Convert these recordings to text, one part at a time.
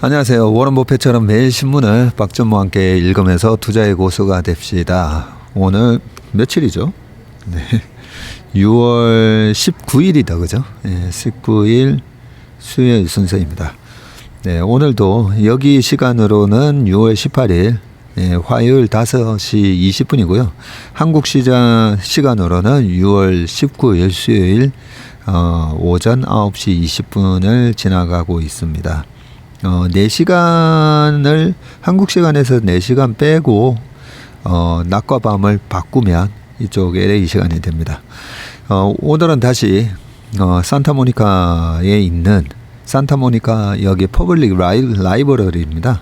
안녕하세요. 워런 버핏처럼 매일 신문을 박준모와 함께 읽으면서 투자의 고수가 됩시다. 오늘 며칠이죠? 네. 6월 19일이다, 그죠? 네, 19일 수요일 순서입니다. 네, 오늘도 여기 시간으로는 6월 18일 화요일 5시 20분이고요. 한국 시장 시간으로는 6월 19일 수요일 오전 9시 20분을 지나가고 있습니다. 4시간을 한국 시간에서 4시간 빼고 낮과 밤을 바꾸면 이쪽 LA 시간이 됩니다. 오늘은 다시 산타모니카에 있는 산타모니카 여기 퍼블릭 라이브러리입니다.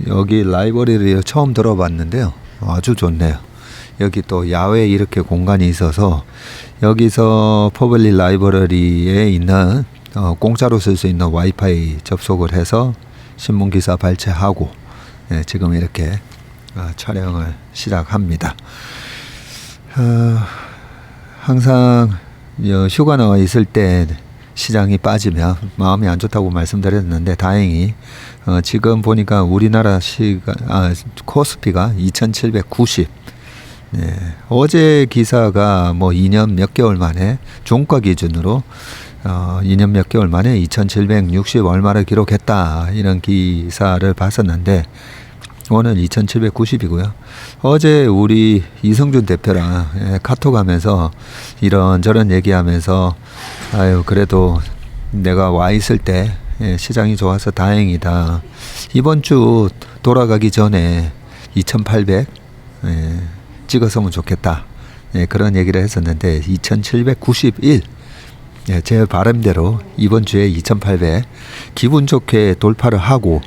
여기 라이브러리 처음 들어봤는데요. 아주 좋네요. 여기 또 야외에 이렇게 공간이 있어서 여기서 퍼블릭 라이브러리에 있는 공짜로 쓸 수 있는 와이파이 접속을 해서 신문기사 발췌하고 지금 이렇게 촬영을 시작합니다. 항상 휴가 나와 있을 때 시장이 빠지면 마음이 안 좋다고 말씀드렸는데 다행히 지금 보니까 우리나라 코스피가 2790. 네, 어제 기사가 뭐 2년 몇 개월 만에 종가 기준으로 2년 몇 개월 만에 2760 얼마를 기록했다 이런 기사를 봤었는데 오늘 2790이고요. 어제 우리 이성준 대표랑 카톡 하면서 이런저런 얘기하면서 아유 그래도 내가 와 있을 때 시장이 좋아서 다행이다. 이번 주 돌아가기 전에 2800 찍었으면 좋겠다. 그런 얘기를 했었는데 2791 제 바람대로 이번 주에 2800 기분 좋게 돌파를 하고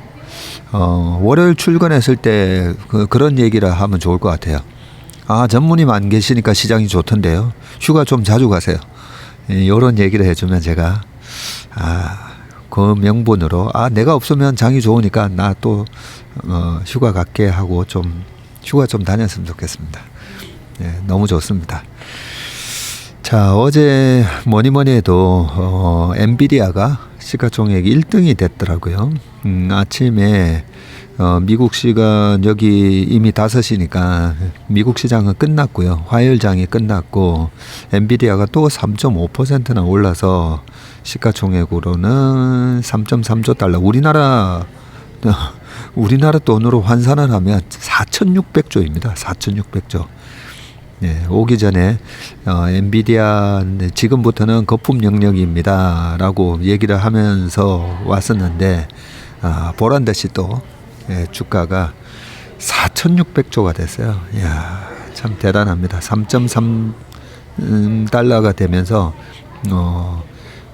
월요일 출근했을 때 그런 얘기를 하면 좋을 것 같아요. 전무님 안 계시니까 시장이 좋던데요. 휴가 좀 자주 가세요. 이런 얘기를 해주면 제가 그 명분으로 내가 없으면 장이 좋으니까 나 또 휴가 갈게 하고 좀 휴가 좀 다녔으면 좋겠습니다. 너무 좋습니다. 자, 어제 뭐니 해도 엔비디아가 시가총액 1등이 됐더라고요. 아침에 미국 시간 여기 이미 5시니까 미국 시장은 끝났고요. 화요일장이 끝났고 엔비디아가 또 3.5%나 올라서 시가총액으로는 3.3조 달러. 우리나라 돈으로 환산을 하면 4,600조입니다. 4,600조. 오기 전에 엔비디아 지금부터는 거품 영역입니다 라고 얘기를 하면서 왔었는데 보란듯이 또 주가가 4,600조가 됐어요. 이야, 참 대단합니다. 3.3 달러가 되면서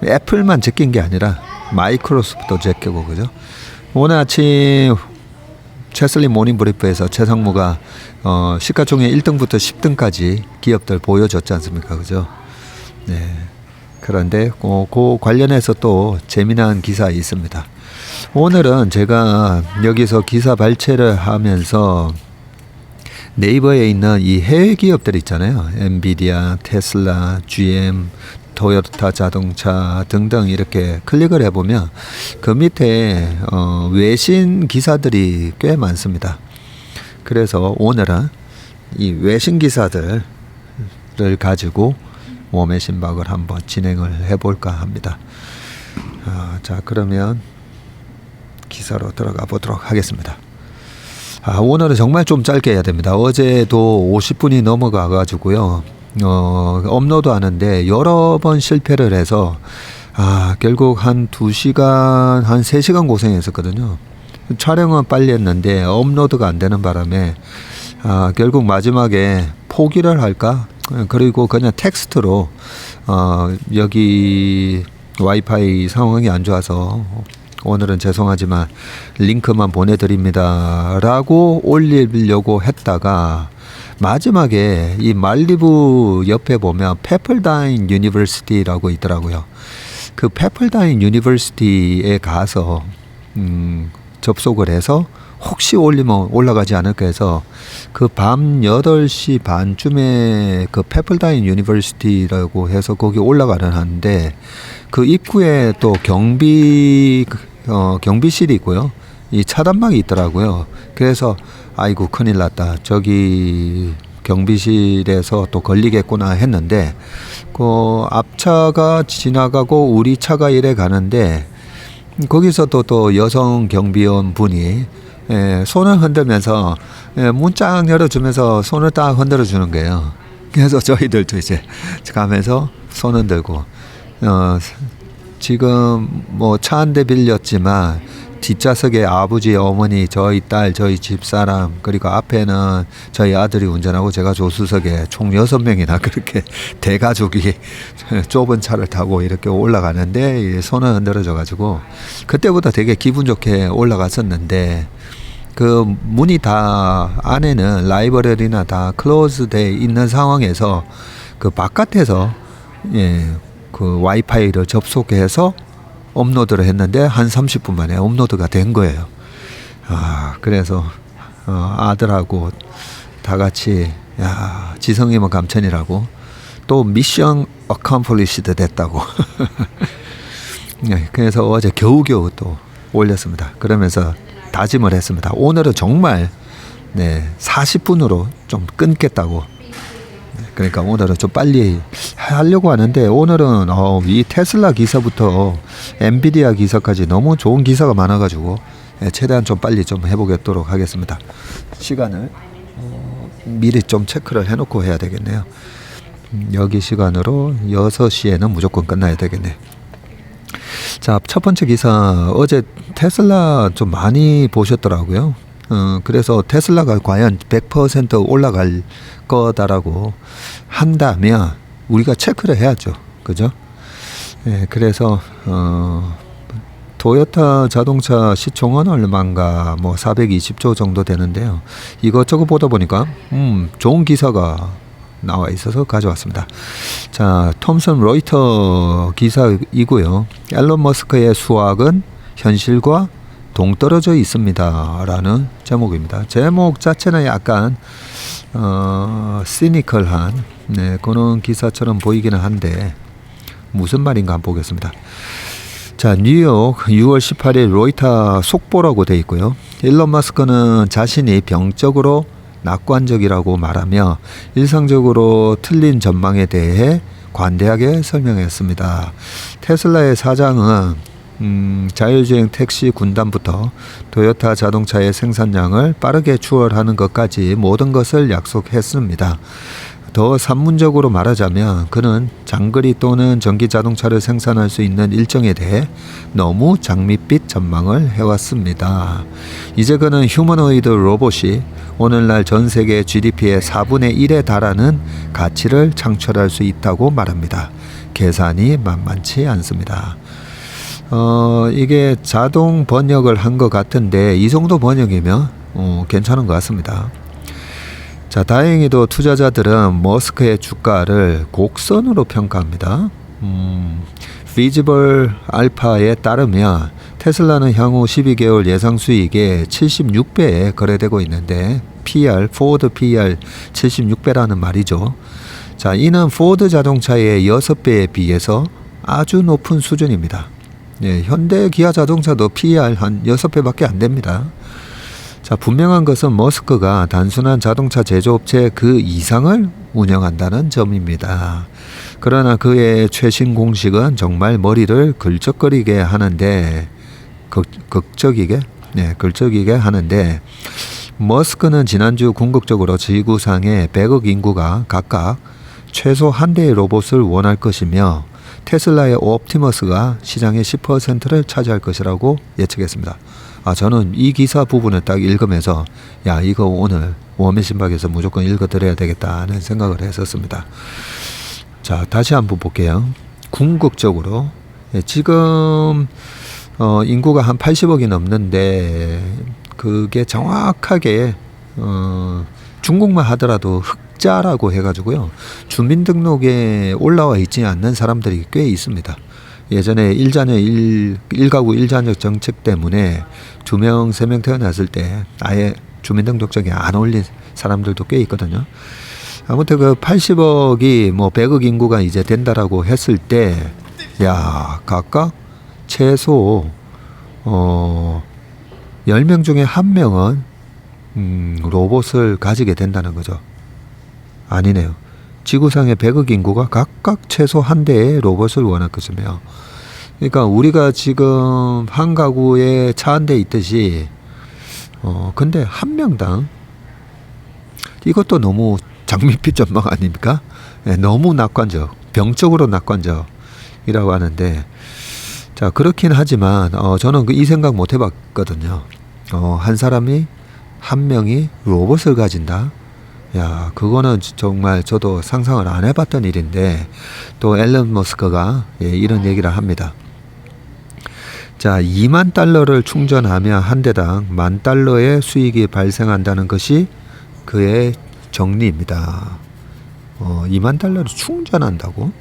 애플만 제낀 게 아니라 마이크로소프트도 제끼고 그죠? 오늘 아침 최슬리 모닝브리프에서 최상무가 시가총액 1등부터 10등까지 기업들 보여줬지 않습니까? 그죠? 네. 그런데 그 관련해서 또 재미난 기사 있습니다. 오늘은 제가 여기서 기사 발췌를 하면서 네이버에 있는 이 해외 기업들 있잖아요. 엔비디아, 테슬라, GM, 토요타 자동차 등등 이렇게 클릭을 해보면 그 밑에 외신 기사들이 꽤 많습니다. 그래서 오늘은 이 외신 기사들을 가지고 몸의 신박을 한번 진행을 해볼까 합니다. 자, 그러면 기사로 들어가 보도록 하겠습니다. 오늘은 정말 좀 짧게 해야 됩니다. 어제도 50분이 넘어가 가지고요. 업로드 하는데 여러 번 실패를 해서 결국 한 2시간 한 3시간 고생했었거든요. 촬영은 빨리 했는데 업로드가 안 되는 바람에 결국 마지막에 포기를 할까? 그리고 그냥 텍스트로 여기 와이파이 상황이 안 좋아서 오늘은 죄송하지만 링크만 보내드립니다 라고 올리려고 했다가 마지막에 이 말리부 옆에 보면 페플다인 유니버시티라고 있더라고요. 그 페플다인 유니버시티에 가서 접속을 해서 혹시 올리면 올라가지 않을까 해서 그 밤 8시 반쯤에 그 페플다인 유니버시티라고 해서 거기 올라가려 하는데 그 입구에 또 경비실이 있고요. 이 차단막이 있더라고요. 그래서 아이고 큰일 났다. 저기 경비실에서 또 걸리겠구나 했는데 그 앞차가 지나가고 우리 차가 이래 가는데 거기서 또 여성 경비원 분이 손을 흔들면서 문 쫙 열어주면서 손을 딱 흔들어 주는 거예요. 그래서 저희들도 이제 가면서 손 흔들고 지금 뭐 차 한 대 빌렸지만 뒷좌석에 아버지, 어머니, 저희 딸, 저희 집사람, 그리고 앞에는 저희 아들이 운전하고 제가 조수석에 총 6명이나 그렇게 대가족이 좁은 차를 타고 이렇게 올라가는데 손을 흔들어줘가지고 그때보다 되게 기분 좋게 올라갔었는데 그 문이 다 안에는 라이브러리나 다 클로즈돼 있는 상황에서 그 바깥에서 그 와이파이를 접속해서 업로드를 했는데 한 30분 만에 업로드가 된 거예요. 그래서 아들하고 다 같이 야 지성이면 감천이라고 또 미션 어컴플리시드 됐다고. 그래서 어제 겨우겨우 또 올렸습니다. 그러면서 다짐을 했습니다. 오늘은 정말 40분으로 좀 끊겠다고. 그러니까 오늘은 좀 빨리 하려고 하는데 오늘은 이 테슬라 기사부터 엔비디아 기사까지 너무 좋은 기사가 많아가지고 최대한 좀 빨리 좀 해보겠도록 하겠습니다. 시간을 미리 좀 체크를 해놓고 해야 되겠네요. 여기 시간으로 6시에는 무조건 끝나야 되겠네. 자, 첫 번째 기사 어제 테슬라 좀 많이 보셨더라고요. 그래서 테슬라가 과연 100% 올라갈 거다라고 한다면 우리가 체크를 해야죠. 그죠? 그래서 토요타 자동차 시총은 얼마인가 뭐 420조 정도 되는데요. 이것저것 보다 보니까 좋은 기사가 나와 있어서 가져왔습니다. 자, 톰슨 로이터 기사이고요. 앨런 머스크의 수확은 현실과 동떨어져 있습니다 라는 제목입니다. 제목 자체는 약간 시니컬한 그런 기사처럼 보이기는 한데 무슨 말인가 한번 보겠습니다. 자, 뉴욕 6월 18일 로이터 속보라고 되어 있고요. 일론 머스크는 자신이 병적으로 낙관적이라고 말하며 일상적으로 틀린 전망에 대해 관대하게 설명했습니다. 테슬라의 사장은 자율주행 택시 군단부터 토요타 자동차의 생산량을 빠르게 추월하는 것까지 모든 것을 약속했습니다. 더 산문적으로 말하자면 그는 장거리 또는 전기 자동차를 생산할 수 있는 일정에 대해 너무 장밋빛 전망을 해왔습니다. 이제 그는 휴머노이드 로봇이 오늘날 전 세계 GDP의 4분의 1에 달하는 가치를 창출할 수 있다고 말합니다. 계산이 만만치 않습니다. 이게 자동 번역을 한 것 같은데 이 정도 번역이면 괜찮은 것 같습니다. 자, 다행히도 투자자들은 머스크의 주가를 곡선으로 평가합니다. 피지블 알파에 따르면 테슬라는 향후 12개월 예상 수익의 76배에 거래되고 있는데 포드 PR 76배라는 말이죠. 자, 이는 포드 자동차의 6배에 비해서 아주 높은 수준입니다. 현대 기아 자동차도 PR 한 6배밖에 안 됩니다. 자, 분명한 것은 머스크가 단순한 자동차 제조업체 그 이상을 운영한다는 점입니다. 그러나 그의 최신 공식은 정말 머리를 긁적거리게 하는데 긁적이게 하는데 머스크는 지난주 궁극적으로 지구상의 100억 인구가 각각 최소 한 대의 로봇을 원할 것이며 테슬라의 옵티머스가 시장의 10%를 차지할 것이라고 예측했습니다. 저는 이 기사 부분을 딱 읽으면서 이거 오늘 웜의 신박에서 무조건 읽어드려야 되겠다는 생각을 했었습니다. 자, 다시 한번 볼게요. 궁극적으로 지금 인구가 한 80억이 넘는데 그게 정확하게 중국만 하더라도 흑자라고 해가지고요. 주민등록에 올라와 있지 않는 사람들이 꽤 있습니다. 예전에 1가구 1자녀 정책 때문에 2명, 3명 태어났을 때 아예 주민등록증에 안 올린 사람들도 꽤 있거든요. 아무튼 그 80억이 뭐 100억 인구가 이제 된다라고 했을 때 야, 각각 최소 10명 중에 1명은 로봇을 가지게 된다는 거죠. 아니네요. 지구상의 100억 인구가 각각 최소 한 대의 로봇을 원할 것이며, 그러니까 우리가 지금 한 가구에 차 한 대 있듯이 근데 한 명당, 이것도 너무 장밋빛 전망 아닙니까? 네, 너무 낙관적, 병적으로 낙관적이라고 하는데, 자, 그렇긴 하지만 저는 이 생각 못 해봤거든요. 한 사람이, 한 명이 로봇을 가진다. 야, 그거는 정말 저도 상상을 안 해봤던 일인데, 또 앨런 머스크가 이런 얘기를 합니다. 자, 2만 달러를 충전하면 한 대당 $10,000의 수익이 발생한다는 것이 그의 정리입니다. 2만 달러를 충전한다고?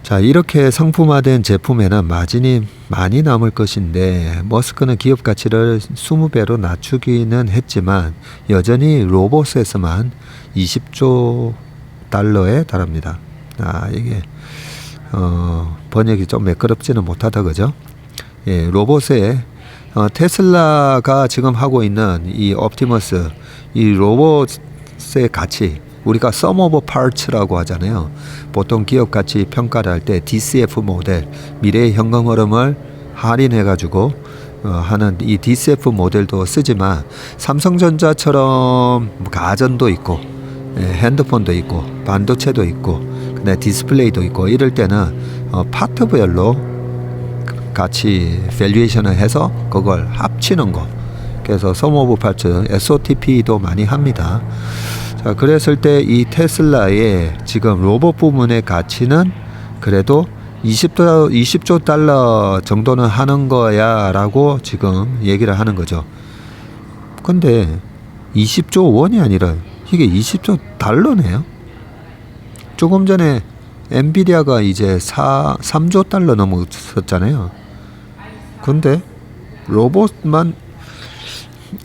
자, 이렇게 상품화된 제품에는 마진이 많이 남을 것인데, 머스크는 기업 가치를 20배로 낮추기는 했지만 여전히 로봇에서만 20조 달러에 달합니다. 이게 번역이 좀 매끄럽지는 못하다, 그죠? 예, 로봇에 테슬라가 지금 하고 있는 이 옵티머스, 이 로봇의 가치, 우리가 sum of parts라고 하잖아요. 보통 기업 가치 평가를 할 때 DCF 모델, 미래의 현금 흐름을 할인해 가지고 하는 이 DCF 모델도 쓰지만, 삼성전자처럼 가전도 있고, 핸드폰도 있고, 반도체도 있고, 그다음에 디스플레이도 있고, 이럴 때는 파트별로 가치 밸류에이션을 해서 그걸 합치는 거. 그래서 sum of parts, SOTP도 많이 합니다. 자, 그랬을 때 이 테슬라의 지금 로봇 부문의 가치는 그래도 20조 달러 정도는 하는 거야 라고 지금 얘기를 하는 거죠. 근데 20조 원이 아니라 이게 20조 달러네요. 조금 전에 엔비디아가 이제 3조 달러 넘었었잖아요. 근데 로봇만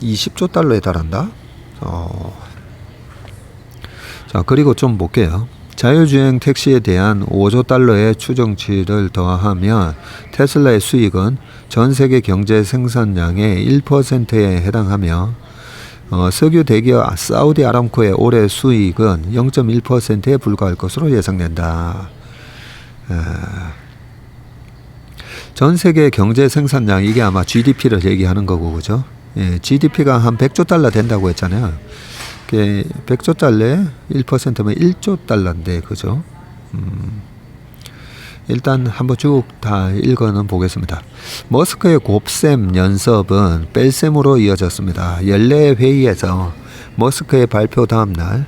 20조 달러에 달한다? 자, 그리고 좀 볼게요. 자율주행 택시에 대한 5조 달러의 추정치를 더하면 테슬라의 수익은 전 세계 경제 생산량의 1%에 해당하며, 석유 대기업 사우디 아람코의 올해 수익은 0.1%에 불과할 것으로 예상된다. 전 세계 경제 생산량, 이게 아마 GDP를 얘기하는 거고, 그죠? 예, GDP가 한 100조 달러 된다고 했잖아요. 100조 달러에 1%면 1조 달러인데, 그죠? 일단 한번 쭉 다 읽어는 보겠습니다. 머스크의 곱셈 연습은 뺄셈으로 이어졌습니다. 연례 회의에서 머스크의 발표 다음 날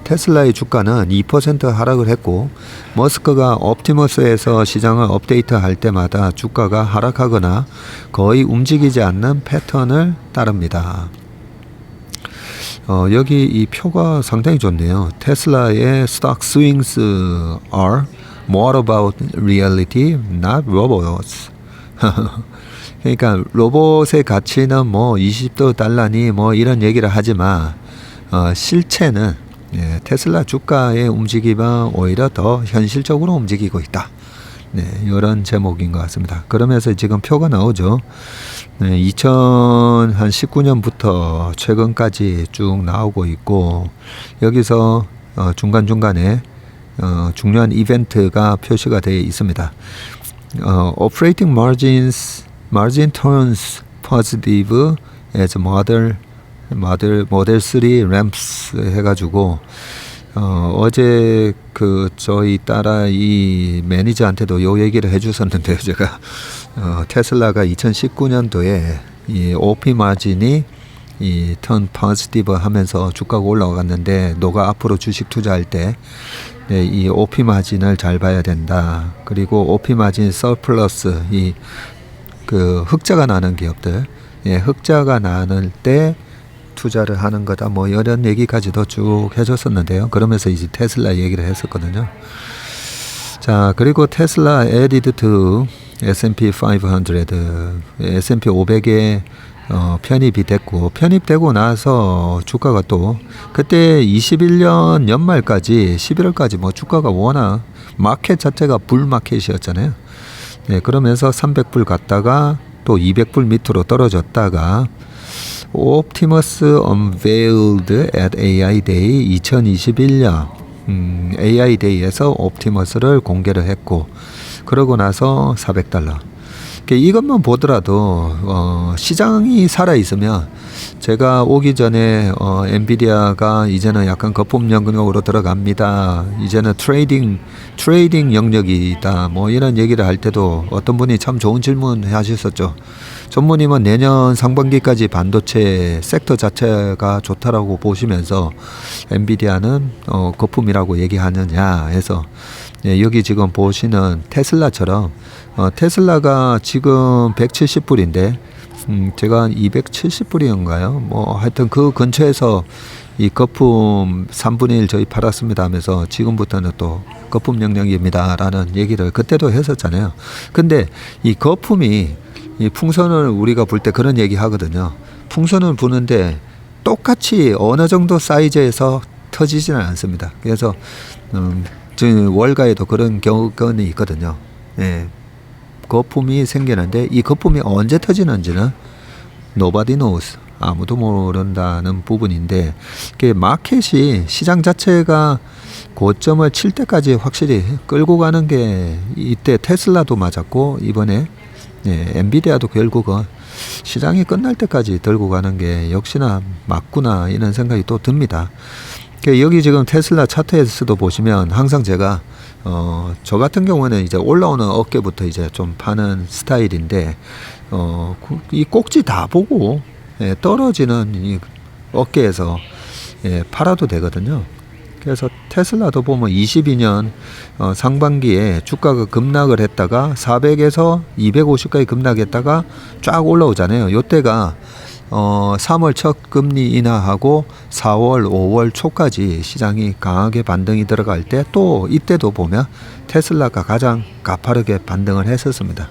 테슬라의 주가는 2% 하락을 했고, 머스크가 옵티머스에서 시장을 업데이트할 때마다 주가가 하락하거나 거의 움직이지 않는 패턴을 따릅니다. 여기 이 표가 상당히 좋네요. 테슬라의 stock swings are more about reality, not robots. 그러니까 로봇의 가치는 뭐 20조 달러니 뭐 이런 얘기를 하지만 실체는 테슬라 주가의 움직임은 오히려 더 현실적으로 움직이고 있다. 네, 이런 제목인 것 같습니다. 그러면서 지금 표가 나오죠. 2019년부터 최근까지 쭉 나오고 있고, 여기서 중간중간에 중요한 이벤트가 표시가 되어 있습니다. Operating margin turns positive as model 3 ramps 해가지고 어제 저희 딸아 이 매니저한테도 요 얘기를 해주셨는데요. 제가 테슬라가 2019년도에 이 OP 마진이 이 턴 포지티브 하면서 주가가 올라갔는데, 너가 앞으로 주식 투자할 때 이 OP 마진을 잘 봐야 된다. 그리고 OP 마진 서플러스, 이 흑자가 나는 기업들, 흑자가 나는 때 투자를 하는 거다. 뭐 이런 얘기까지도 쭉 해줬었는데요. 그러면서 이제 테슬라 얘기를 했었거든요. 자, 그리고 테슬라 added to S&P 500, S&P 500에 편입이 됐고, 편입되고 나서 주가가 또 그때 21년 연말까지 11월까지 뭐 주가가 워낙 마켓 자체가 불마켓이었잖아요. 네, 그러면서 300불 갔다가 또 200불 밑으로 떨어졌다가 Optimus unveiled at AI Day 2021년 AI Day에서 옵티머스를 공개를 했고, 그러고 나서 $400. 이것만 보더라도 시장이 살아 있으면, 제가 오기 전에 엔비디아가 이제는 약간 거품 영역으로 들어갑니다, 이제는 트레이딩 영역이다, 뭐 이런 얘기를 할 때도 어떤 분이 참 좋은 질문 하셨었죠. 전무님은 내년 상반기까지 반도체 섹터 자체가 좋다라고 보시면서 엔비디아는 거품이라고 얘기하느냐 해서, 예, 여기 지금 보시는 테슬라처럼 테슬라가 지금 170불인데 제가 270불이었나요? 뭐 하여튼 그 근처에서 이 거품 3분의 1 저희 팔았습니다 하면서 지금부터는 또 거품 영역입니다 라는 얘기를 그때도 했었잖아요. 근데 이 거품이, 이 풍선을 우리가 불 때 그런 얘기 하거든요. 풍선을 부는데 똑같이 어느 정도 사이즈에서 터지지는 않습니다. 그래서 월가에도 그런 경우는 있거든요. 예. 거품이 생기는데 이 거품이 언제 터지는지는 nobody knows, 아무도 모른다는 부분인데, 마켓이, 시장 자체가 고점을 칠 때까지 확실히 끌고 가는 게, 이때 테슬라도 맞았고 이번에 엔비디아도 결국은 시장이 끝날 때까지 들고 가는 게 역시나 맞구나, 이런 생각이 또 듭니다. 여기 지금 테슬라 차트에서도 보시면 항상 제가 저 같은 경우는 이제 올라오는 어깨부터 이제 좀 파는 스타일인데, 이 꼭지 다 보고 떨어지는 이 어깨에서 팔아도 되거든요. 그래서 테슬라도 보면 22년 상반기에 주가가 급락을 했다가 400에서 250까지 급락했다가 쫙 올라오잖아요. 요때가 3월 첫 금리 인하하고 4월, 5월 초까지 시장이 강하게 반등이 들어갈 때, 또 이때도 보면 테슬라가 가장 가파르게 반등을 했었습니다.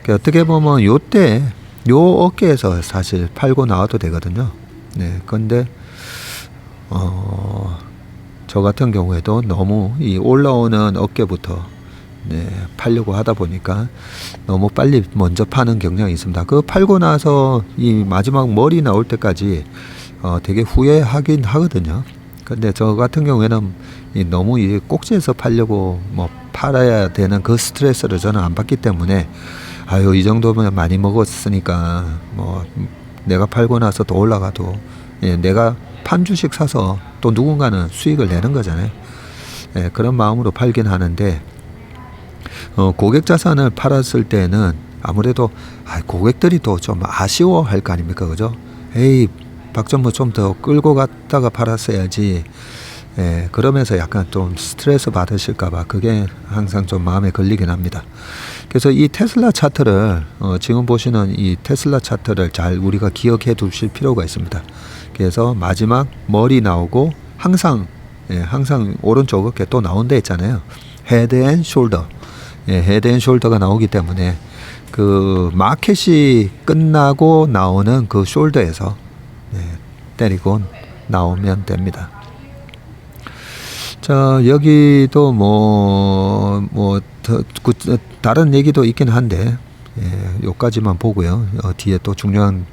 어떻게 보면 요때 요 어깨에서 사실 팔고 나와도 되거든요. 네, 근데 저 같은 경우에도 너무 이 올라오는 어깨부터 팔려고 하다 보니까 너무 빨리 먼저 파는 경향이 있습니다. 그 팔고 나서 이 마지막 머리 나올 때까지 되게 후회하긴 하거든요. 근데 저 같은 경우에는 너무 이 꼭지에서 팔려고 뭐 팔아야 되는 그 스트레스를 저는 안 받기 때문에, 아유, 이 정도면 많이 먹었으니까 뭐 내가 팔고 나서 더 올라가도 내가 판 주식 사서 또 누군가는 수익을 내는 거잖아요. 그런 마음으로 팔긴 하는데, 고객 자산을 팔았을 때는 아무래도 고객들이 또 좀 아쉬워할 거 아닙니까, 그죠? 에이, 박전무 좀 더 끌고 갔다가 팔았어야지. 그러면서 약간 좀 스트레스 받으실까봐 그게 항상 좀 마음에 걸리긴 합니다. 그래서 이 테슬라 차트를 지금 보시는 이 테슬라 차트를 잘 우리가 기억해 두실 필요가 있습니다. 그래서 마지막 머리 나오고 항상 오른쪽 어깨 또 나온다 했잖아요. 헤드 앤 숄더. 헤드 앤 숄더가 나오기 때문에 그 마켓이 끝나고 나오는 그 숄더에서 때리고 나오면 됩니다. 자, 여기도 다른 얘기도 있긴 한데, 요까지만 보고요. 뒤에 또 중요한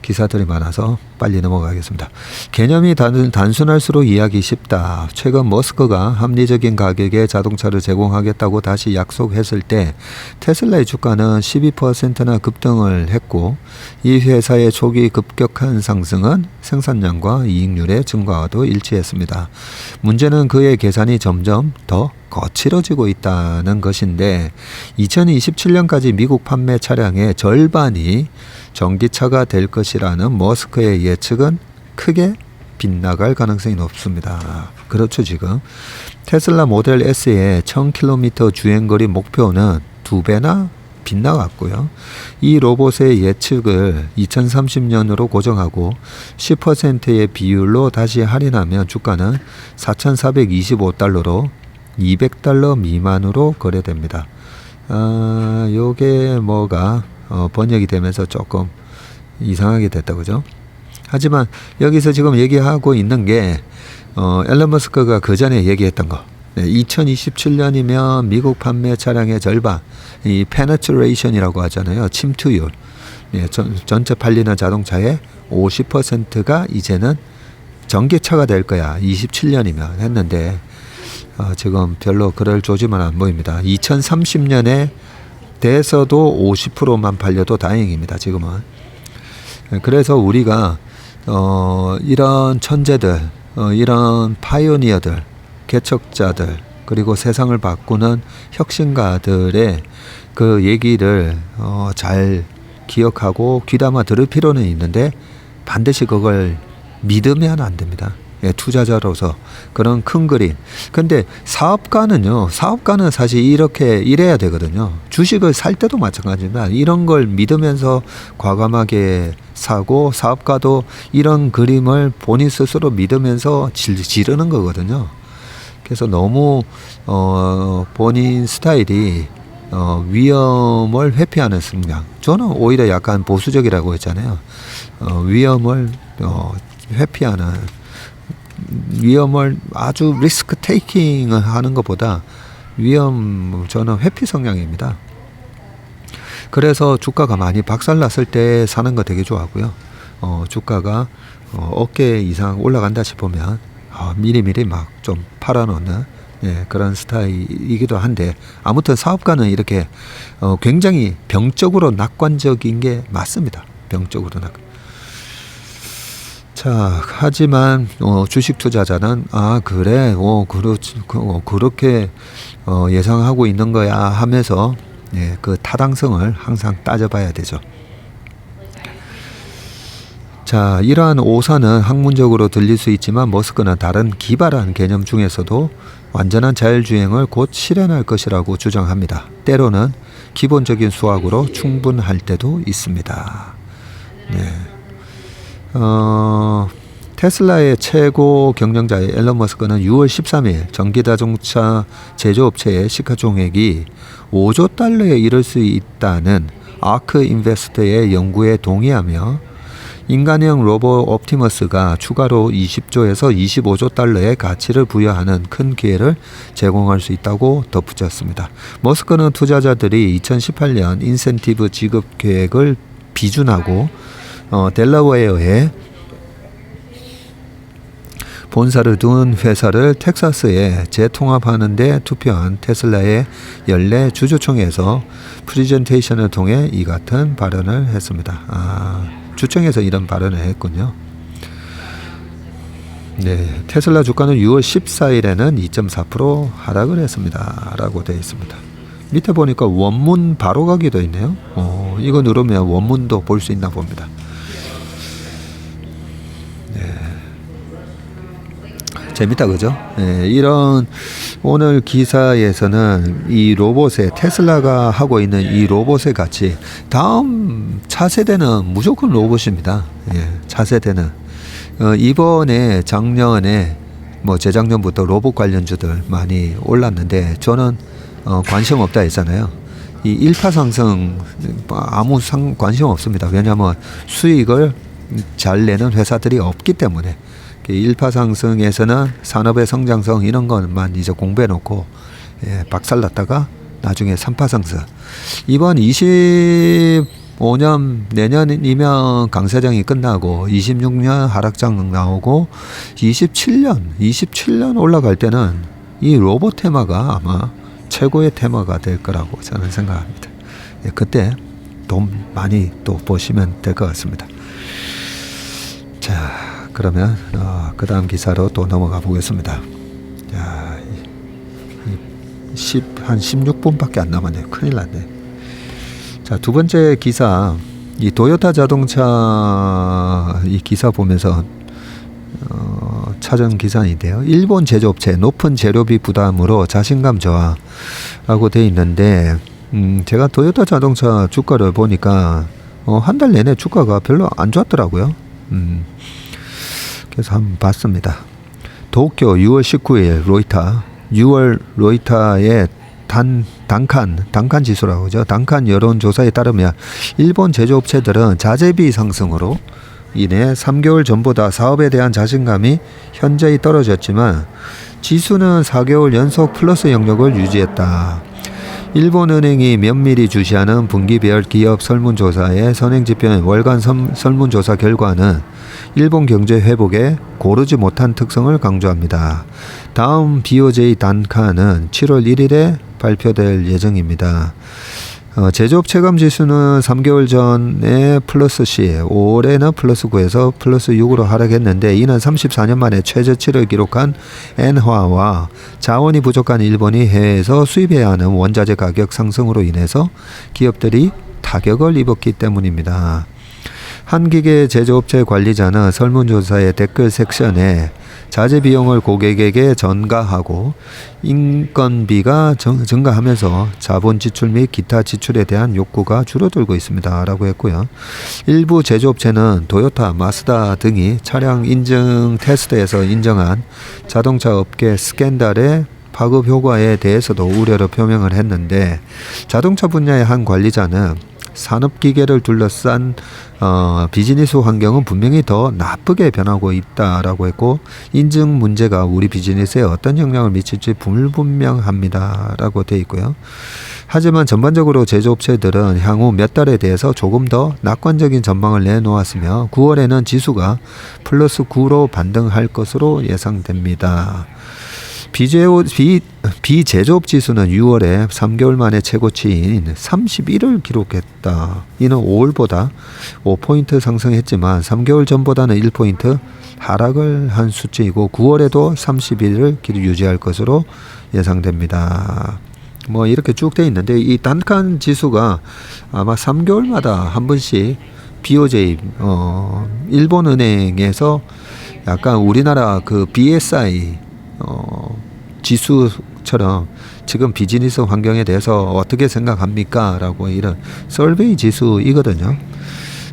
기사들이 많아서 빨리 넘어가겠습니다. 개념이 단순할수록 이해하기 쉽다. 최근 머스크가 합리적인 가격에 자동차를 제공하겠다고 다시 약속했을 때 테슬라의 주가는 12%나 급등을 했고, 이 회사의 초기 급격한 상승은 생산량과 이익률의 증가와도 일치했습니다. 문제는 그의 계산이 점점 더 거칠어지고 있다는 것인데, 2027년까지 미국 판매 차량의 절반이 전기차가 될 것이라는 머스크의 예측은 크게 빗나갈 가능성이 높습니다. 그렇죠. 지금 테슬라 모델 S의 1000km 주행거리 목표는 2배나 빗나갔고요. 이 로봇의 예측을 2030년으로 고정하고 10%의 비율로 다시 할인하면 주가는 $4,425로 $200 미만으로 거래됩니다. 요게 뭐가 번역이 되면서 조금 이상하게 됐다 그죠? 하지만 여기서 지금 얘기하고 있는 게 앨런 머스크가 그 전에 얘기했던 거. 2027년이면 미국 판매 차량의 절반, 이 penetration이라고 하잖아요. 침투율. 전체 팔리는 자동차의 50%가 이제는 전기차가 될 거야. 27년이면 했는데 지금 별로 그럴 조짐은 안 보입니다. 2030년에 돼서도 50%만 팔려도 다행입니다. 지금은. 그래서 우리가 이런 천재들, 이런 파이오니어들, 개척자들, 그리고 세상을 바꾸는 혁신가들의 그 얘기를 잘 기억하고 귀담아 들을 필요는 있는데 반드시 그걸 믿으면 안 됩니다. 예, 투자자로서 그런 큰 그림. 근데 사업가는 사실 이래야 되거든요. 주식을 살 때도 마찬가지입니다. 이런 걸 믿으면서 과감하게 사고, 사업가도 이런 그림을 본인 스스로 믿으면서 지르는 거거든요. 그래서 너무 본인 스타일이 위험을 회피하는 성향. 저는 오히려 약간 보수적이라고 했잖아요. 위험을 회피하는, 위험을 아주 리스크 테이킹을 하는 것보다 저는 회피 성향입니다. 그래서 주가가 많이 박살났을 때 사는 거 되게 좋아하고요. 주가가 어깨 이상 올라간다 싶으면 미리미리 막 좀 팔아놓는 그런 스타일이기도 한데, 아무튼 사업가는 이렇게 굉장히 병적으로 낙관적인 게 맞습니다. 병적으로 낙관. 자, 하지만 주식 투자자는 그래, 그렇게 예상하고 있는 거야 하면서 그 타당성을 항상 따져봐야 되죠. 자, 이러한 오산은 학문적으로 들릴 수 있지만 머스크는 다른 기발한 개념 중에서도 완전한 자율주행을 곧 실현할 것이라고 주장합니다. 때로는 기본적인 수학으로 충분할 때도 있습니다. 네. 테슬라의 최고 경영자의 앨런 머스크는 6월 13일 전기자동차 제조업체의 시가총액이 5조 달러에 이를 수 있다는 아크 인베스트의 연구에 동의하며 인간형 로봇 옵티머스가 추가로 20조에서 25조 달러의 가치를 부여하는 큰 기회를 제공할 수 있다고 덧붙였습니다. 머스크는 투자자들이 2018년 인센티브 지급 계획을 비준하고 델라웨어에 본사를 둔 회사를 텍사스에 재통합하는 데 투표한 테슬라의 연례 주주총회에서 프리젠테이션을 통해 이 같은 발언을 했습니다. 주총에서 이런 발언을 했군요. 네, 테슬라 주가는 6월 14일에는 2.4% 하락을 했습니다. 라고 되어 있습니다. 밑에 보니까 원문 바로 가기도 있네요. 이거 누르면 원문도 볼 수 있나 봅니다. 재밌다 그죠? 이런 오늘 기사에서는 이 로봇의 테슬라가 하고 있는 이 로봇의 가치, 다음 차세대는 무조건 로봇입니다. 차세대는 이번에 작년에 재작년부터 로봇 관련주들 많이 올랐는데 저는 관심 없다 했잖아요. 이 일파 상승 아무 관심 없습니다. 왜냐하면 수익을 잘 내는 회사들이 없기 때문에. 일파 상승에서는 산업의 성장성 이런 것만 이제 공부해 놓고 박살났다가 나중에 3파 상승. 이번 25년 내년이면 강세장이 끝나고 26년 하락장 나오고 27년 올라갈 때는 이 로봇 테마가 아마 최고의 테마가 될 거라고 저는 생각합니다. 그때 돈 많이 또 보시면 될 것 같습니다. 자, 그러면 그 다음 기사로 또 넘어가 보겠습니다. 야, 한 16분밖에 안 남았네요. 큰일 났네. 자, 두 번째 기사, 이 도요타 자동차 이 기사 보면서 찾은 기사인데요. 일본 제조업체 높은 재료비 부담으로 자신감 저하라고 돼 있는데, 제가 도요타 자동차 주가를 보니까 한 달 내내 주가가 별로 안 좋았더라고요. 그래서 한번 봤습니다. 도쿄 6월 19일 로이터, 6월 로이터의 단 단칸 지수라고 하죠. 단칸 여론조사에 따르면 일본 제조업체들은 자재비 상승으로 인해 3개월 전보다 사업에 대한 자신감이 현저히 떨어졌지만 지수는 4개월 연속 플러스 영역을 유지했다. 일본은행이 면밀히 주시하는 분기별 기업 설문조사의 선행지표인 월간 설문조사 결과는 일본 경제 회복에 고르지 못한 특성을 강조합니다. 다음 BOJ 단칸은 7월 1일에 발표될 예정입니다. 제조업 체감지수는 3개월 전에 플러스 10, 5월에는 플러스 9에서 플러스 6으로 하락했는데 이는 34년 만에 최저치를 기록한 엔화와 자원이 부족한 일본이 해외에서 수입해야 하는 원자재 가격 상승으로 인해서 기업들이 타격을 입었기 때문입니다. 한 기계 제조업체 관리자는 설문조사의 댓글 섹션에 자재 비용을 고객에게 전가하고 인건비가 증가하면서 자본 지출 및 기타 지출에 대한 욕구가 줄어들고 있습니다 라고 했고요. 일부 제조업체는 도요타, 마쓰다 등이 차량 인증 테스트에서 인정한 자동차 업계 스캔들의 파급 효과에 대해서도 우려를 표명을 했는데 자동차 분야의 한 관리자는 산업기계를 둘러싼 비즈니스 환경은 분명히 더 나쁘게 변하고 있다라고 했고 인증 문제가 우리 비즈니스에 어떤 영향을 미칠지 불분명합니다라고 되어 있고요. 하지만 전반적으로 제조업체들은 향후 몇 달에 대해서 조금 더 낙관적인 전망을 내놓았으며 9월에는 지수가 플러스 9로 반등할 것으로 예상됩니다. 비제조업 지수는 6월에 3개월 만에 최고치인 31을 기록했다. 이는 5월보다 5포인트 상승했지만 3개월 전보다는 1포인트 하락을 한 수치이고 9월에도 31을 유지할 것으로 예상됩니다. 뭐 이렇게 쭉 돼 있는데 이 단칸 지수가 아마 3개월마다 한 번씩 BOJ 일본은행에서 약간 우리나라 그 BSI 지수처럼 지금 비즈니스 환경에 대해서 어떻게 생각합니까? 라고 이런 설베이 지수이거든요.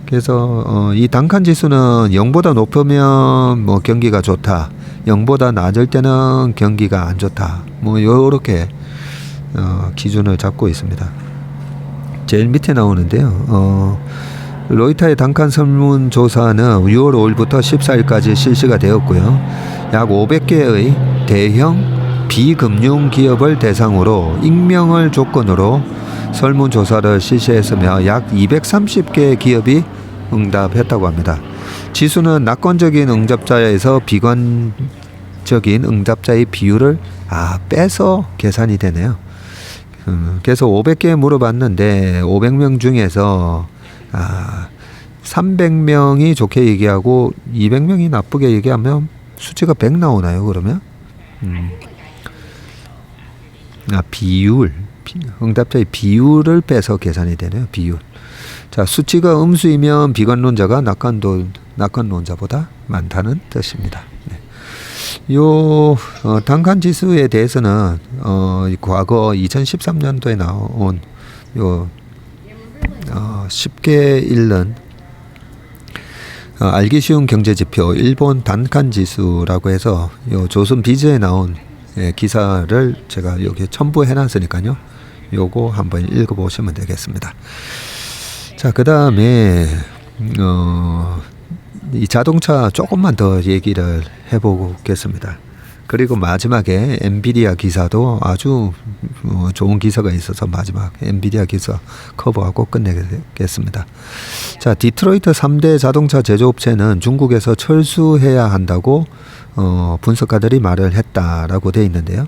그래서 이 단칸 지수는 0보다 높으면 뭐 경기가 좋다. 0보다 낮을 때는 경기가 안 좋다. 뭐 요렇게 기준을 잡고 있습니다. 제일 밑에 나오는데요. 로이터의 단칸 설문조사는 6월 5일부터 14일까지 실시가 되었고요. 약 500개의 대형 비금융 기업을 대상으로 익명을 조건으로 설문조사를 실시했으며 약 230개 기업이 응답했다고 합니다. 지수는 낙관적인 응답자에서 비관적인 응답자의 비율을 빼서 계산이 되네요. 그래서 500개 물어봤는데 500명 중에서 300명이 좋게 얘기하고 200명이 나쁘게 얘기하면 수치가 100 나오나요, 그러면? 비율. 응답자의 비율을 빼서 계산이 되네요, 비율. 자, 수치가 음수이면 비관론자가 낙관론자보다 많다는 뜻입니다. 네. 단칸 지수에 대해서는, 과거 2013년도에 나온, 쉽게 읽는 알기 쉬운 경제지표 일본 단칸 지수라고 해서 요 조선 비즈에 나온 기사를 제가 여기 첨부해 놨으니까요. 요거 한번 읽어보시면 되겠습니다. 자, 그 다음에 이 자동차 조금만 더 얘기를 해보겠습니다. 그리고 마지막에 엔비디아 기사도 아주 좋은 기사가 있어서 마지막 엔비디아 기사 커버하고 끝내겠습니다. 자, 디트로이트 3대 자동차 제조업체는 중국에서 철수해야 한다고 분석가들이 말을 했다라고 되어 있는데요.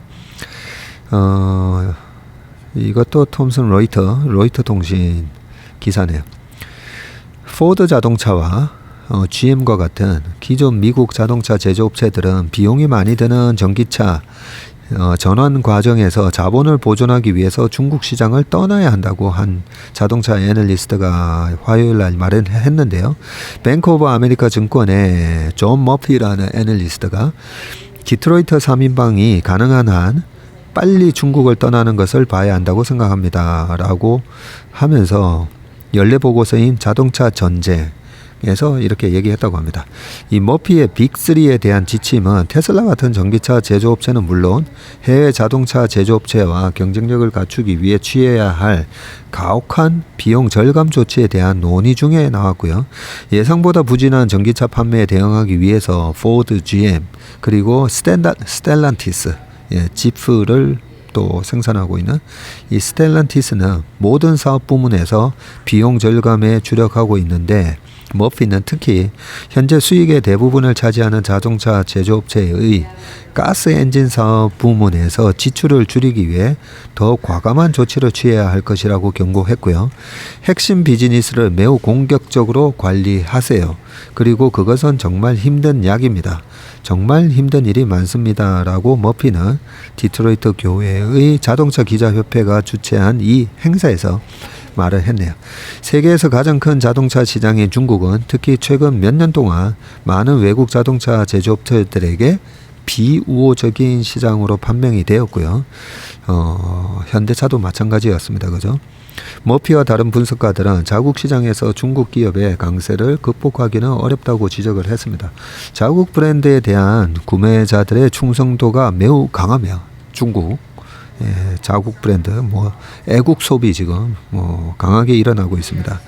이것도 톰슨 로이터 통신 기사네요. 포드 자동차와 GM과 같은 기존 미국 자동차 제조업체들은 비용이 많이 드는 전기차 전환 과정에서 자본을 보존하기 위해서 중국 시장을 떠나야 한다고 한 자동차 애널리스트가 화요일 날 말을 했는데요. 뱅크 오브 아메리카 증권의 존 머피라는 애널리스트가 디트로이트 3인방이 가능한 한 빨리 중국을 떠나는 것을 봐야 한다고 생각합니다 라고 하면서 연례 보고서인 자동차 전쟁 에서 이렇게 얘기했다고 합니다. 이 머피의 빅3에 대한 지침은 테슬라 같은 전기차 제조업체는 물론 해외 자동차 제조업체와 경쟁력을 갖추기 위해 취해야 할 가혹한 비용 절감 조치에 대한 논의 중에 나왔고요. 예상보다 부진한 전기차 판매에 대응하기 위해서 포드, GM 그리고 스텔란티스, 지프를 또 생산하고 있는 이 스텔란티스는 모든 사업 부문에서 비용 절감에 주력하고 있는데 머피는 특히 현재 수익의 대부분을 차지하는 자동차 제조업체의 가스 엔진 사업 부문에서 지출을 줄이기 위해 더 과감한 조치를 취해야 할 것이라고 경고했고요. 핵심 비즈니스를 매우 공격적으로 관리하세요. 그리고 그것은 정말 힘든 약입니다. 정말 힘든 일이 많습니다라고 머피는 디트로이트 교회의 자동차 기자협회가 주최한 이 행사에서 말을 했네요. 세계에서 가장 큰 자동차 시장인 중국은 특히 최근 몇 년 동안 많은 외국 자동차 제조업체들에게 비우호적인 시장으로 판명이 되었고요. 현대차도 마찬가지였습니다. 그죠? 머피와 다른 분석가들은 자국 시장에서 중국 기업의 강세를 극복하기는 어렵다고 지적을 했습니다. 자국 브랜드에 대한 구매자들의 충성도가 매우 강하며 중국 자국 브랜드 애국 소비 지금 강하게 일어나고 있습니다.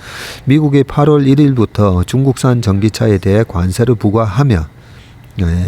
미국이 8월 1일부터 중국산 전기차에 대해 관세를 부과하며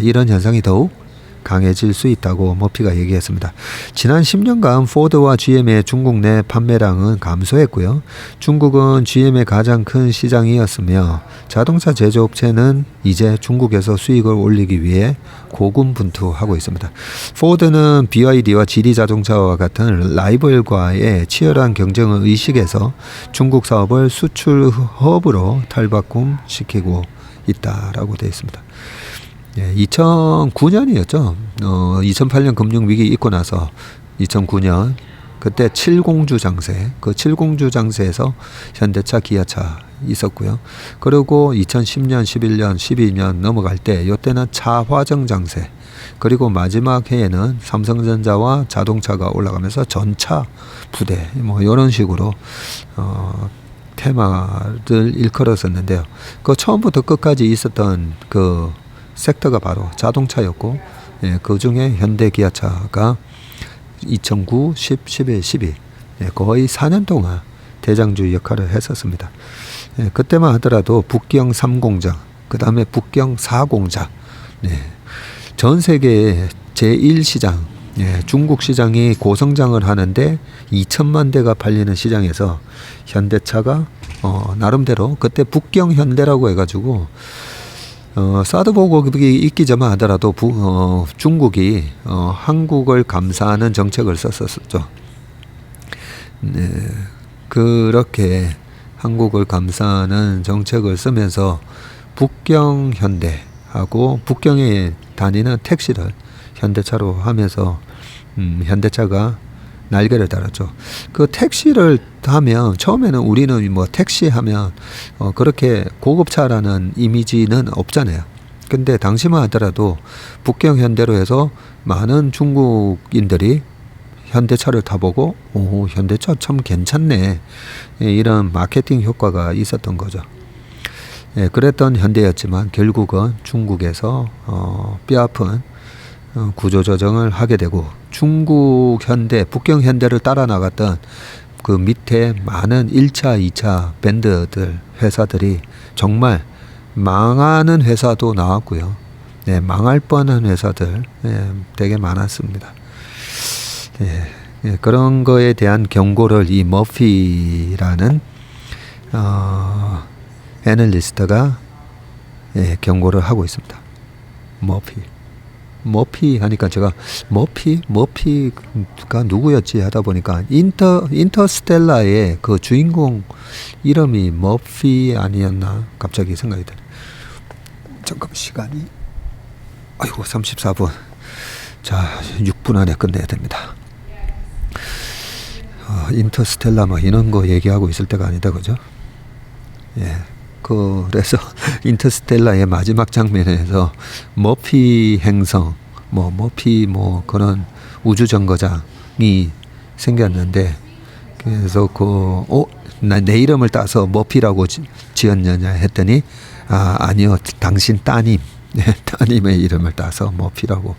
이런 현상이 더욱 강해질 수 있다고 머피가 얘기했습니다. 지난 10년간 포드와 GM의 중국 내 판매량은 감소했고요. 중국은 GM의 가장 큰 시장이었으며 자동차 제조업체는 이제 중국에서 수익을 올리기 위해 고군분투하고 있습니다. 포드는 BYD와 GD 자동차와 같은 라이벌과의 치열한 경쟁을 의식해서 중국 사업을 수출 허브로 탈바꿈시키고 있다라고 되어 있습니다. 2009년이었죠. 2008년 금융위기 있고 나서 2009년 그때 칠공주 장세, 그 칠공주 장세에서 현대차, 기아차 있었고요. 그리고 2010년, 11년, 12년 넘어갈 때 이때는 차화정 장세. 그리고 마지막 해에는 삼성전자와 자동차가 올라가면서 전차 부대 이런 식으로 테마를 일컬었었는데요. 그 처음부터 끝까지 있었던 그 섹터가 바로 자동차였고, 그 중에 현대 기아차가 2009, 10, 11, 12 거의 4년 동안 대장주 역할을 했었습니다. 그때만 하더라도 북경 3공장, 그 다음에 북경 4공장, 전 세계의 제1시장, 중국 시장이 고성장을 하는데 2천만 대가 팔리는 시장에서 현대차가 나름대로 그때 북경 현대라고 해가지고 사드 보고기 있기 전만 하더라도 중국이 한국을 감싸는 정책을 썼었죠. 그렇게 한국을 감싸는 정책을 쓰면서 북경 현대하고 북경에 다니는 택시를 현대차로 하면서 현대차가 날개를 달았죠. 그 택시를 하면 처음에는 우리는 택시 하면 그렇게 고급차라는 이미지는 없잖아요. 근데 당시만 하더라도 북경 현대로 해서 많은 중국인들이 현대차를 타보고 현대차 참 괜찮네, 이런 마케팅 효과가 있었던 거죠. 그랬던 현대였지만 결국은 중국에서 뼈아픈 구조조정을 하게 되고 중국 현대, 북경 현대를 따라 나갔던 그 밑에 많은 1차, 2차 밴드들, 회사들이 정말 망하는 회사도 나왔고요. 망할 뻔한 회사들 되게 많았습니다. 그런 거에 대한 경고를 이 머피라는 애널리스트가 경고를 하고 있습니다. 머피 하니까 제가 머피가 누구였지 하다 보니까 인터스텔라의 그 주인공 이름이 머피 아니었나 갑자기 생각이 드네. 잠깐 시간이 34분. 자, 6분 안에 끝내야 됩니다. 인터스텔라 이런 거 얘기하고 있을 때가 아니다, 그죠? 그래서 인터스텔라의 마지막 장면에서 머피 행성, 머피 그런 우주 정거장이 생겼는데, 그래서 내 이름을 따서 머피라고 지었느냐 했더니 아니요. 당신 따님. 네, 따님의 이름을 따서 머피라고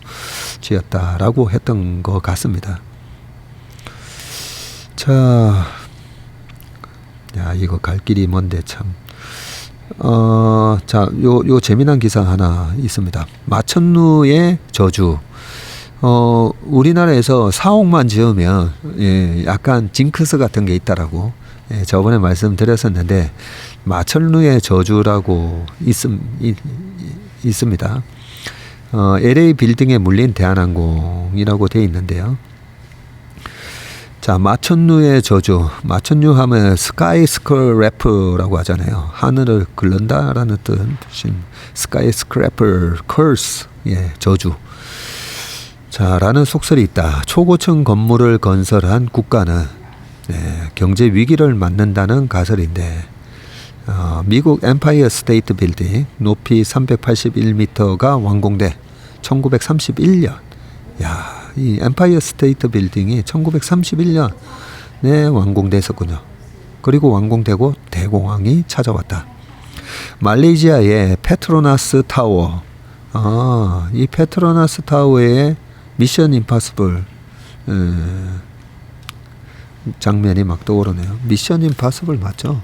지었다라고 했던 것 같습니다. 자, 야, 이거 갈 길이 먼데 참. 자, 요 재미난 기사 하나 있습니다. 마천루의 저주. 우리나라에서 사옥만 지으면, 예, 약간 징크스 같은 게 있다라고, 예, 저번에 말씀드렸었는데, 마천루의 저주라고 있습니다. LA 빌딩에 물린 대한항공이라고 되어 있는데요. 자, 마천루의 저주. 마천루 하면 스카이스크래퍼라고 하잖아요. 하늘을 긁는다라는 뜻인 스카이스크래퍼 curse. 예, 저주. 자, 라는 속설이 있다. 초고층 건물을 건설한 국가는, 네, 경제 위기를 맞는다는 가설인데, 미국 엠파이어 스테이트 빌딩 높이 381m가 완공돼 1931년. 야, 이 엠파이어 스테이트 빌딩이 1931년에 완공됐었군요. 그리고 완공되고 대공황이 찾아왔다. 말레이시아의 페트로나스 타워. 이 페트로나스 타워에 미션 임파서블 장면이 막 떠오르네요. 미션 임파서블 맞죠?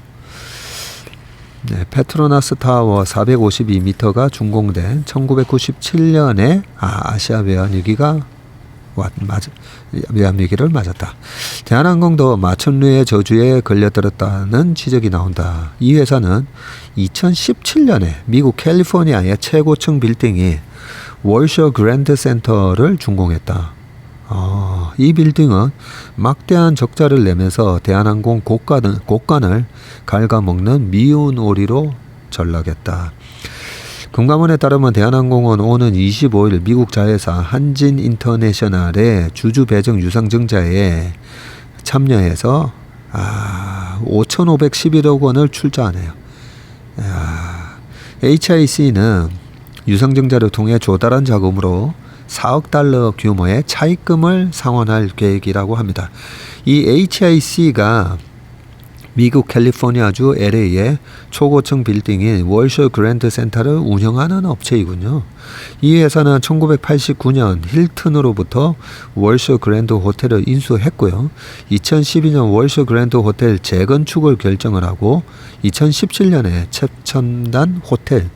네, 페트로나스 타워 452m가 준공된 1997년에 아시아 외환위기가 외환위기를 맞았다. 대한항공도 마천루의 저주에 걸려들었다는 지적이 나온다. 이 회사는 2017년에 미국 캘리포니아의 최고층 빌딩인 월셔 그랜드 센터를 준공했다. 이 빌딩은 막대한 적자를 내면서 대한항공 곳간을 갉아먹는 미운 오리로 전락했다. 금감원에 따르면 대한항공은 오는 25일 미국 자회사 한진인터내셔널의 주주 배정 유상증자에 참여해서 5,511억 원을 출자하네요. HIC는 유상증자를 통해 조달한 자금으로 4억 달러 규모의 차입금을 상환할 계획이라고 합니다. 이 HIC가 미국 캘리포니아주 LA의 초고층 빌딩인 월셔 그랜드 센터를 운영하는 업체이군요. 이 회사는 1989년 힐튼으로부터 월셔 그랜드 호텔을 인수했고요. 2012년 월셔 그랜드 호텔 재건축을 결정을 하고 2017년에 최첨단 호텔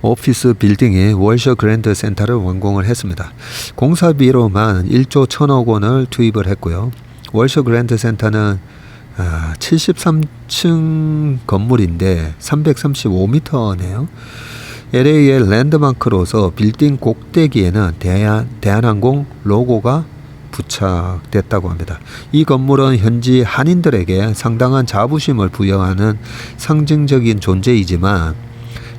오피스 빌딩이 월셔 그랜드 센터를 완공을 했습니다. 공사비로만 1조 1천억 원을 투입을 했고요. 월셔 그랜드 센터는 73층 건물인데 335m네요. LA의 랜드마크로서 빌딩 꼭대기에는 대한항공 로고가 부착됐다고 합니다. 이 건물은 현지 한인들에게 상당한 자부심을 부여하는 상징적인 존재이지만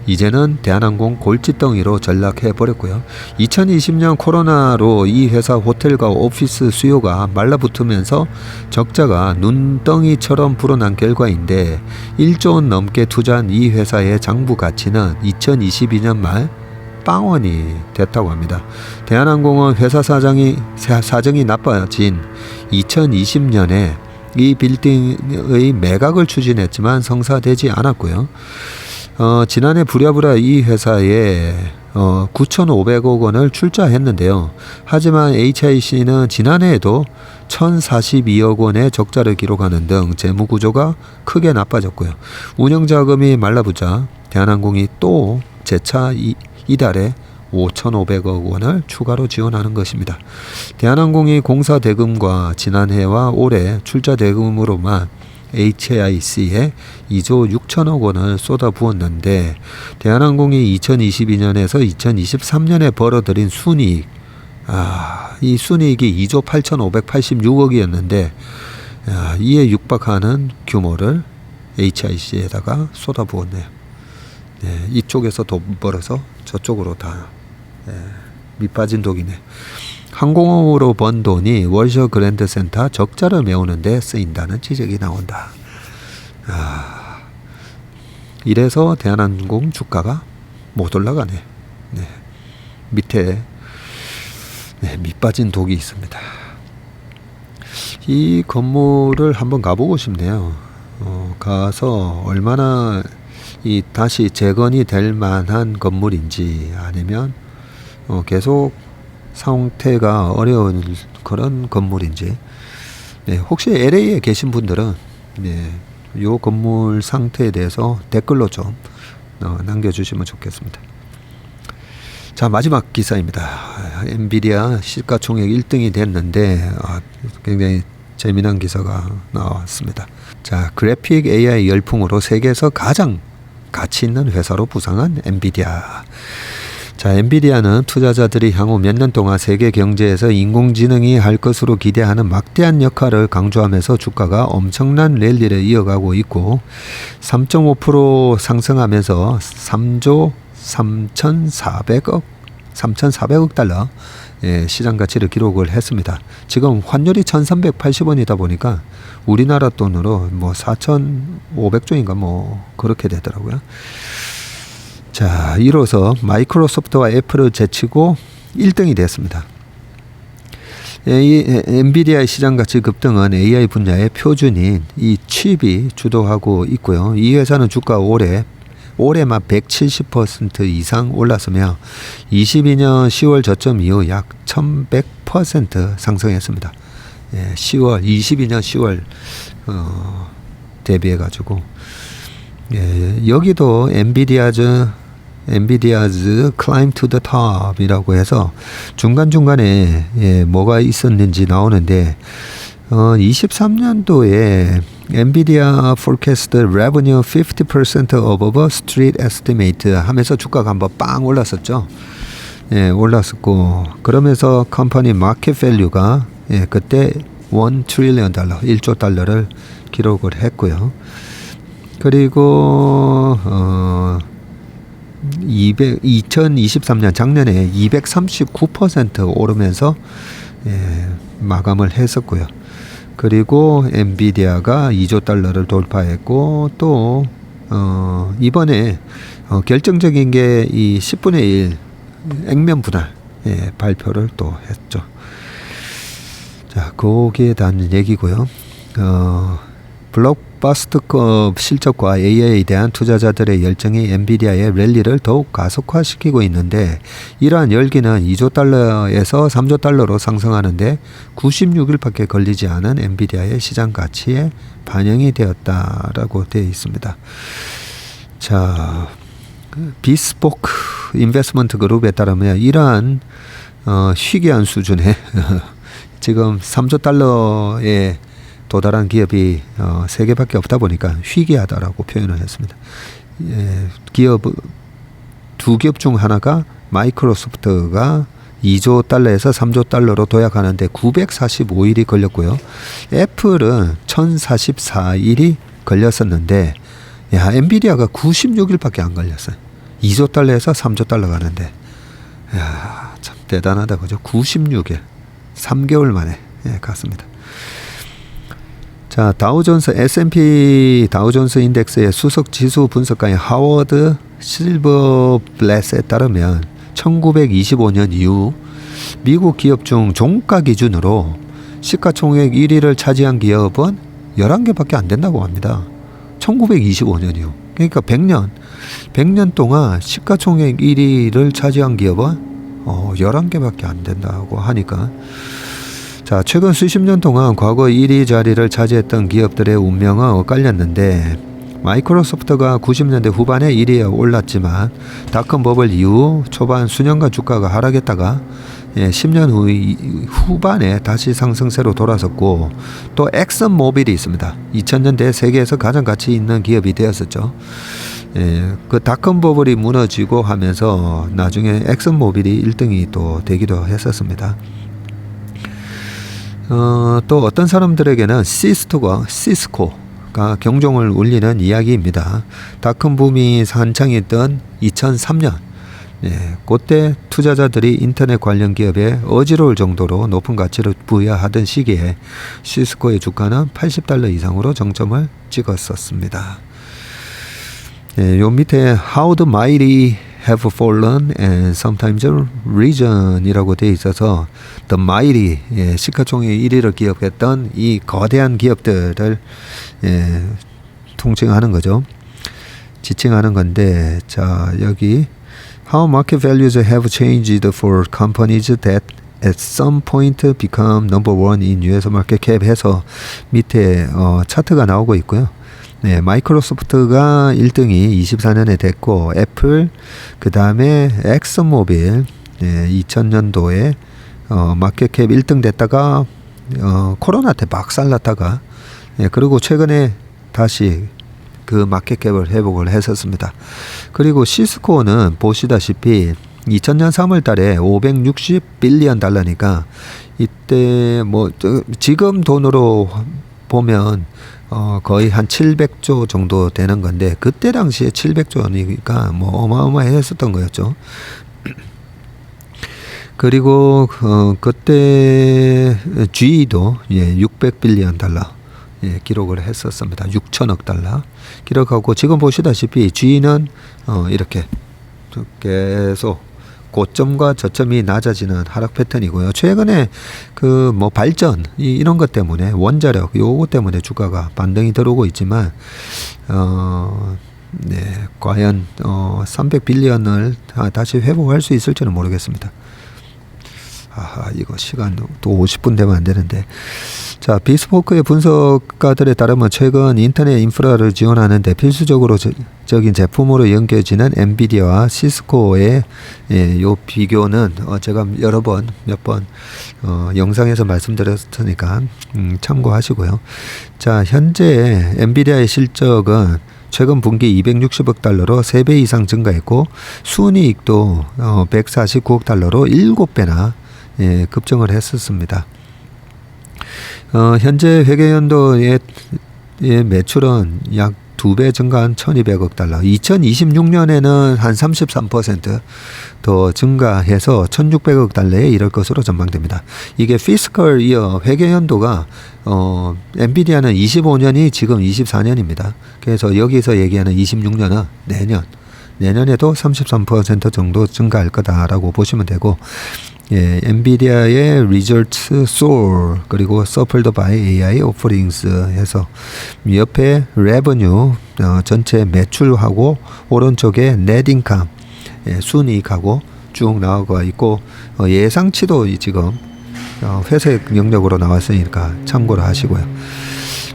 이제는 대한항공 골칫덩이로 전락해버렸고요. 2020년 코로나로 이 회사 호텔과 오피스 수요가 말라붙으면서 적자가 눈덩이처럼 불어난 결과인데 1조 원 넘게 투자한 이 회사의 장부 가치는 2022년 말 빵원이 됐다고 합니다. 대한항공은 회사 사정이 나빠진 2020년에 이 빌딩의 매각을 추진했지만 성사되지 않았고요. 지난해 부랴부랴 이 회사에 9,500억 원을 출자했는데요. 하지만 HIC는 지난해에도 1,042억 원의 적자를 기록하는 등 재무 구조가 크게 나빠졌고요. 운영 자금이 말라붙자 대한항공이 또 재차 이달에 5,500억 원을 추가로 지원하는 것입니다. 대한항공이 공사 대금과 지난해와 올해 출자 대금으로만 HIC에 2조 6천억 원을 쏟아부었는데 대한항공이 2022년에서 2023년에 벌어들인 순이익, 이 순이익이 2조 8,586억이었는데 이에 육박하는 규모를 HIC에다가 쏟아부었네요. 네, 이쪽에서 돈 벌어서 저쪽으로 다 밑빠진 독이네. 항공업으로 번 돈이 월셔 그랜드 센터 적자를 메우는 데 쓰인다는 지적이 나온다. 이래서 대한항공 주가가 못 올라가네. 네. 밑에 밑빠진 독이 있습니다. 이 건물을 한번 가보고 싶네요. 가서 얼마나 이 다시 재건이 될 만한 건물인지 아니면 계속 상태가 어려운 그런 건물인지 혹시 LA에 계신 분들은 요 건물 상태에 대해서 댓글로 좀 남겨주시면 좋겠습니다. 자, 마지막 기사입니다. 엔비디아 시가총액 1등이 됐는데 굉장히 재미난 기사가 나왔습니다. 자, 그래픽 AI 열풍으로 세계에서 가장 가치 있는 회사로 부상한 엔비디아. 자, 엔비디아는 투자자들이 향후 몇 년 동안 세계 경제에서 인공지능이 할 것으로 기대하는 막대한 역할을 강조하면서 주가가 엄청난 랠리를 이어가고 있고 3.5% 상승하면서 3조 3,400억 달러 시장 가치를 기록을 했습니다. 지금 환율이 1,380원이다 보니까 우리나라 돈으로 뭐 4,500조인가 뭐 그렇게 되더라고요. 자, 이로써 마이크로소프트와 애플을 제치고 1등이 됐습니다. 이 엔비디아의 시장 가치 급등은 AI 분야의 표준인 이 칩이 주도하고 있고요. 이 회사는 주가 올해만 170% 이상 올랐으며 22년 10월 저점 이후 약 1100% 상승했습니다. 22년 10월 대비해 가지고 여기도 엔비디아즈 climb to the top이라고 해서 중간중간에 뭐가 있었는지 나오는데 23년도에 엔비디아 forecast revenue 50% above street estimate 하면서 주가가 한번 빵 올랐었죠. 올랐었고 그러면서 컴퍼니 마켓 밸류가 그때 1 트릴리언 달러, 1조 달러를 기록을 했고요. 그리고 2023년 작년에 239% 오르면서 마감을 했었고요. 그리고 엔비디아가 2조 달러를 돌파했고 또 이번에 결정적인 게 이 10분의 1 액면 분할 발표를 또 했죠. 자, 거기에 대한 얘기고요. 블록버스터급 실적과 AI에 대한 투자자들의 열정이 엔비디아의 랠리를 더욱 가속화시키고 있는데 이러한 열기는 2조 달러에서 3조 달러로 상승하는데 96일밖에 걸리지 않은 엔비디아의 시장 가치에 반영이 되었다라고 되어 있습니다. 자, 비스포크 인베스트먼트 그룹에 따르면 이러한 희귀한 수준의 지금 3조 달러에 도달한 기업이 3개밖에 없다 보니까 희귀하다라고 표현을 했습니다. 두 기업 중 하나가 마이크로소프트가 2조 달러에서 3조 달러로 도약하는데 945일이 걸렸고요. 애플은 1044일이 걸렸었는데 엔비디아가 96일밖에 안 걸렸어요. 2조 달러에서 3조 달러 가는데 참 대단하다 그죠? 96일 3개월 만에 갔습니다. 자, S&P 다우존스 인덱스의 수석 지수 분석가인 하워드 실버블렛에 따르면 1925년 이후 미국 기업 중 종가 기준으로 시가총액 1위를 차지한 기업은 11개밖에 안 된다고 합니다. 1925년 이후. 그러니까 100년 동안 시가총액 1위를 차지한 기업은 11개밖에 안 된다고 하니까 자, 최근 수십 년 동안 과거 1위 자리를 차지했던 기업들의 운명은 엇갈렸는데 마이크로소프트가 90년대 후반에 1위에 올랐지만 닷컴 버블 이후 초반 수년간 주가가 하락했다가 10년 후반에 다시 상승세로 돌아섰고 또 엑슨모빌이 있습니다. 2000년대 세계에서 가장 가치 있는 기업이 되었었죠. 그 닷컴 버블이 무너지고 하면서 나중에 엑슨모빌이 1등이 또 되기도 했었습니다. 또 어떤 사람들에게는 시스코가 경종을 울리는 이야기입니다. 닷컴 붐이 한창이던 2003년 그때 투자자들이 인터넷 관련 기업에 어지러울 정도로 높은 가치를 부여하던 시기에 시스코의 주가는 80달러 이상으로 정점을 찍었었습니다. 요 밑에 How the mighty have fallen and sometimes risen 이라고 되어 있어서 the mighty 시가총액 1위를 기록했던 이 거대한 기업들을 통칭하는 거죠. 지칭하는 건데, 자, 여기 How market values have changed for companies that at some point become number one in US market cap 해서 밑에 차트가 나오고 있고요. 네, 마이크로소프트가 1등이 24년에 됐고, 애플, 그 다음에 엑슨모빌, 2000년도에 마켓캡 1등 됐다가 코로나 때 박살났다가, 그리고 최근에 다시 그 마켓캡을 회복을 했었습니다. 그리고 시스코는 보시다시피 2000년 3월 달에 560 빌리언 달러니까 이때 뭐 지금 돈으로 보면 거의 한 700조 정도 되는 건데, 그때 당시에 700조 원이니까 뭐 어마어마했었던 거였죠. 그리고 그때 GE도 600빌리언 달러 기록을 했었습니다. 6천억 달러 기록하고, 지금 보시다시피 G는 이렇게 계속 고점과 저점이 낮아지는 하락 패턴이고요. 최근에 그 뭐 발전 이런 것 때문에, 원자력 요거 때문에 주가가 반등이 들어오고 있지만 네, 과연 300빌리언을 다시 회복할 수 있을지는 모르겠습니다. 이거 시간 또 50분 되면 안 되는데. 자, 비스포크의 분석가들에 따르면 최근 인터넷 인프라를 지원하는데 필수적으로 적인 제품으로 여겨지는 엔비디아와 시스코의 요 비교는 제가 몇 번 영상에서 말씀드렸으니까 참고하시고요. 자, 현재 엔비디아의 실적은 최근 분기 260억 달러로 3배 이상 증가했고, 순이익도 149억 달러로 7배나 급증을 했었습니다. 현재 회계연도의 매출은 약 2배 증가한 1200억 달러, 2026년에는 한 33% 증가해서 1600억 달러에 이를 것으로 전망됩니다. 이게 피스컬 이어 회계연도가 엔비디아는 25년이 지금 24년입니다. 그래서 여기서 얘기하는 26년은 내년에도 33% 정도 증가할 거다라고 보시면 되고, 엔비디아의 Results Soar, 그리고 Supported by AI Offerings 해서 옆에 Revenue, 전체 매출하고 오른쪽에 Net Income, 순이익하고 쭉 나오고 있고, 예상치도 지금 회색 영역으로 나왔으니까 참고를 하시고요.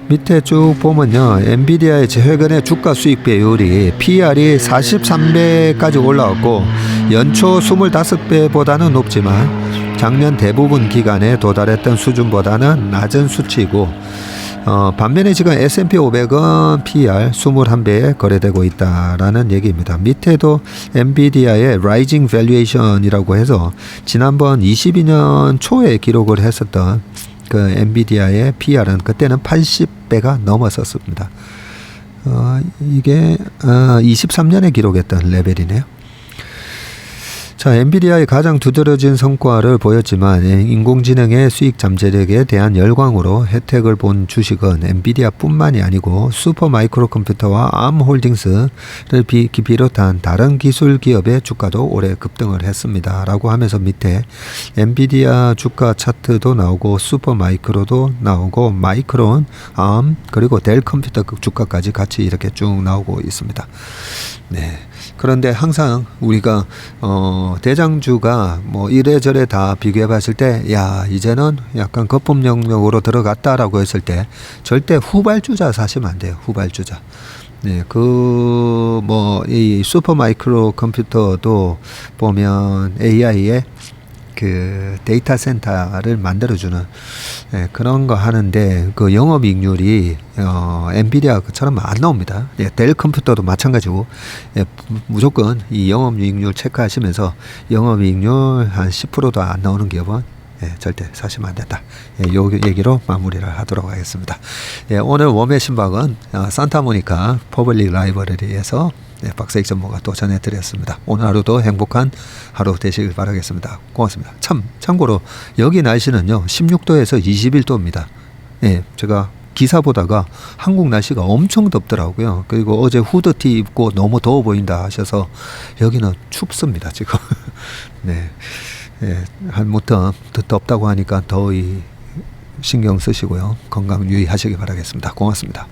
밑에 쭉 보면요, 엔비디아의 최근의 주가 수익 비율이 PR이 43배까지 올라왔고, 연초 25배보다는 높지만 작년 대부분 기간에 도달했던 수준보다는 낮은 수치이고, 반면에 지금 S&P 500은 PR 21배에 거래되고 있다라는 얘기입니다. 밑에도 엔비디아의 Rising Valuation이라고 해서 지난번 22년 초에 기록을 했었던 그 엔비디아의 PR은 그때는 80배가 넘었었습니다. 이게 23년에 기록했던 레벨이네요. 자, 엔비디아의 가장 두드러진 성과를 보였지만 인공지능의 수익 잠재력에 대한 열광으로 혜택을 본 주식은 엔비디아뿐만이 아니고 슈퍼마이크로 컴퓨터와 암홀딩스를 비롯한 다른 기술 기업의 주가도 올해 급등을 했습니다. 라고 하면서 밑에 엔비디아 주가 차트도 나오고 슈퍼마이크로도 나오고 마이크론, 암, 그리고 델 컴퓨터 주가까지 같이 이렇게 쭉 나오고 있습니다. 네. 그런데 항상 우리가 대장주가 뭐 이래저래 다 비교해 봤을 때, 야, 이제는 약간 거품 영역으로 들어갔다라고 했을 때 절대 후발주자 사시면 안 돼요. 후발주자. 네, 이 슈퍼마이크로 컴퓨터도 보면 AI의 그 데이터 센터를 만들어주는 그런 거 하는데, 그 영업이익률이 엔비디아처럼 안 나옵니다. 델 컴퓨터도 마찬가지고, 무조건 이 영업이익률 체크하시면서 영업이익률 한 10%도 안 나오는 기업은 절대 사시면 안 된다. 요 얘기로 마무리를 하도록 하겠습니다. 오늘 웜의 신박은 산타모니카 퍼블릭 라이브러리에서 박세익 전무가 또 전해드렸습니다. 오늘 하루도 행복한 하루 되시길 바라겠습니다. 고맙습니다. 참고로 여기 날씨는요 16도에서 21도입니다. 제가 기사 보다가 한국 날씨가 엄청 덥더라고요. 그리고 어제 후드티 입고 너무 더워 보인다 하셔서 여기는 춥습니다 지금. 네, 아무튼 더 덥다고 하니까 더위 신경 쓰시고요. 건강 유의하시기 바라겠습니다. 고맙습니다.